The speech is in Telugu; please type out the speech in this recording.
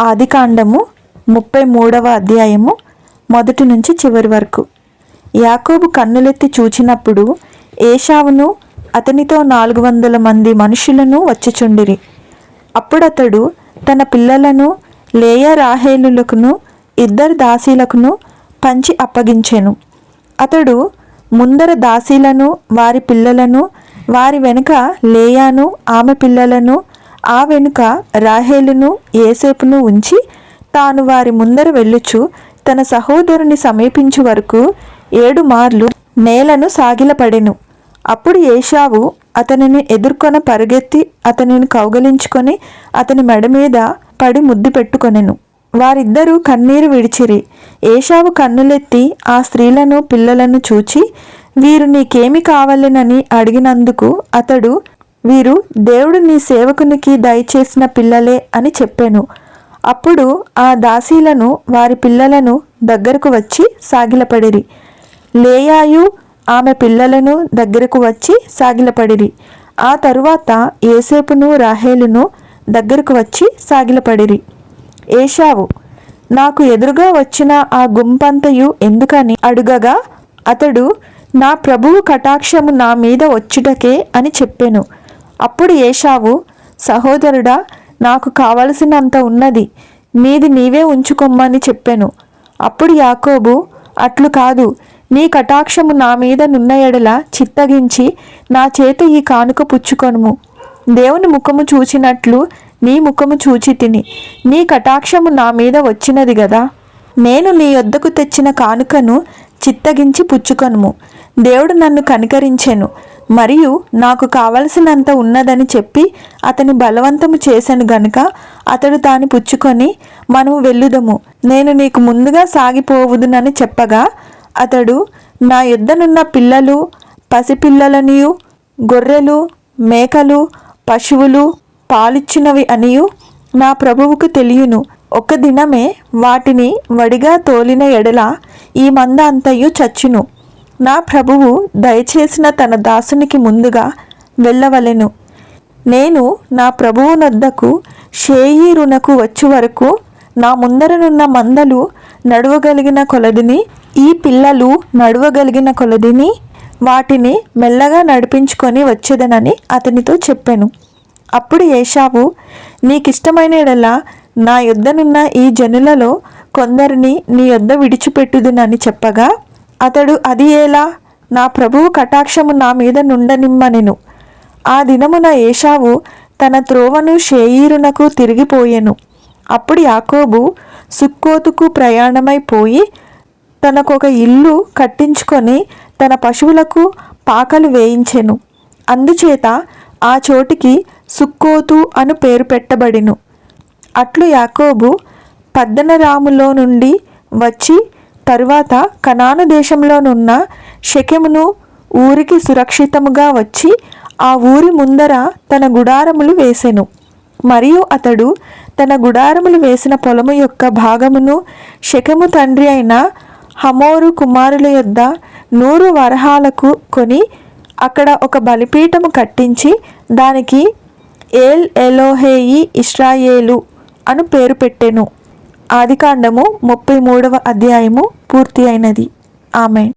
ఆదికాండము 33వ అధ్యాయము మొదటి నుంచి చివరి వరకు. యాకోబు కన్నులెత్తి చూచినప్పుడు ఏశావును అతనితో 400 మంది మనుషులను వచ్చుచుండిరి. అప్పుడతడు తన పిల్లలను లేయా రాహేలులకును 2 దాసీలకును పంచి అప్పగించెను. అతడు ముందర దాసీలను వారి పిల్లలను, వారి వెనుక లేయాను ఆమె పిల్లలను, ఆ వెనుక రాహేలును యోసేపును ఉంచి తాను వారి ముందర వెళ్ళుచు తన సహోదరుని సమీపించు వరకు 7 మార్లు నేలను సాగిలపడెను. అప్పుడు ఏశావు అతనిని ఎదుర్కొన పరుగెత్తి అతనిని కౌగలించుకొని అతని మెడ మీద పడి ముద్దు పెట్టుకొనెను. వారిద్దరూ కన్నీరు విడిచిరి. ఏశావు కన్నులెత్తి ఆ స్త్రీలను పిల్లలను చూచి, వీరు నీకేమి కావాలెనని అడిగినందుకు అతడు, వీరు దేవుడు నీ సేవకునికి దయచేసిన పిల్లలే అని చెప్పెను. అప్పుడు ఆ దాసీలను వారి పిల్లలను దగ్గరకు వచ్చి సాగిలపడిరి. లేయాయు ఆమె పిల్లలను దగ్గరకు వచ్చి సాగిలపడిరి. ఆ తరువాత యోసేపును రాహేలును దగ్గరకు వచ్చి సాగిలపడిరి. ఏశావు, నాకు ఎదురుగా వచ్చిన ఆ గుంపంతయు ఎందుకని అడుగగా అతడు, నా ప్రభువు కటాక్షము నా మీద వచ్చుటకే అని చెప్పెను. అప్పుడు ఏశావు, సహోదరుడా, నాకు కావలసినంత ఉన్నది, నీది నీవే ఉంచుకొమ్మని చెప్పెను. అప్పుడు యాకోబు, అట్లు కాదు, నీ కటాక్షము నా మీద నున్న ఎడల చిత్తగించి నా చేత ఈ కానుక పుచ్చుకొనుము. దేవుని ముఖము చూచినట్లు నీ ముఖము చూచి తిని, నీ కటాక్షము నా మీద వచ్చినది గదా. నేను నీ యొద్దకు తెచ్చిన కానుకను చిత్తగించి పుచ్చుకొనుము. దేవుడు నన్ను కనికరించెను, మరియు నాకు కావలసినంత ఉన్నదని చెప్పి అతని బలవంతము చేశాను గనుక అతడు దాన్ని పుచ్చుకొని, మనము వెళ్ళుదము, నేను నీకు ముందుగా సాగిపోవుదునని చెప్పగా అతడు, నా యొద్దనున్న పిల్లలు పసిపిల్లలనియు గొర్రెలు మేకలు పశువులు పాలిచ్చినవి అనియు నా ప్రభువుకు తెలియను. ఒక దినమే వాటిని వడిగా తోలిన ఎడల ఈ మంద అంతయు చచ్చును. నా ప్రభువు దయచేసిన తన దాసునికి ముందుగా వెళ్ళవలెను. నేను నా ప్రభువునొద్దకు షేయీరునకు వచ్చు వరకు నా ముందరనున్న మందలు నడవగలిగిన కొలదిని, ఈ పిల్లలు నడవగలిగిన కొలదిని వాటిని మెల్లగా నడిపించుకొని వచ్చేదనని అతనితో చెప్పెను. అప్పుడు ఏశావు, నీకిష్టమైన ఎడల నా యొద్దనున్న ఈ జనులలో కొందరిని నీ యొద్ద విడిచిపెట్టుదునని చెప్పగా అతడు, అది ఎలా, నా ప్రభువు కటాక్షము నా మీద నుండనిమ్మనెను. ఆ దినమున ఏశావు తన త్రోవను షేయీరునకు తిరిగిపోయెను. అప్పుడు యాకోబు సుక్కోతుకు ప్రయాణమైపోయి తనకొక ఇల్లు కట్టించుకొని తన పశువులకు పాకలు వేయించెను. అందుచేత ఆ చోటికి సుక్కోతు అను పేరు పెట్టబడిను. అట్లు యాకోబు పద్దనరాములో నుండి వచ్చి తరువాత కనాను దేశంలోనున్న షెకెమును ఊరికి సురక్షితముగా వచ్చి ఆ ఊరి ముందర తన గుడారములు వేసెను. మరియు అతడు తన గుడారములు వేసిన పొలము యొక్క భాగమును షెకెము తండ్రి అయిన హమోరు కుమారుల యొద్ద 100 వరహాలకు కొని అక్కడ ఒక బలిపీఠము కట్టించి దానికి ఏల్ ఎలోహేయి ఇశ్రాయేలు అను పేరు పెట్టెను. ఆదికాండము 33వ అధ్యాయము పూర్తి అయినది. ఆమేన్.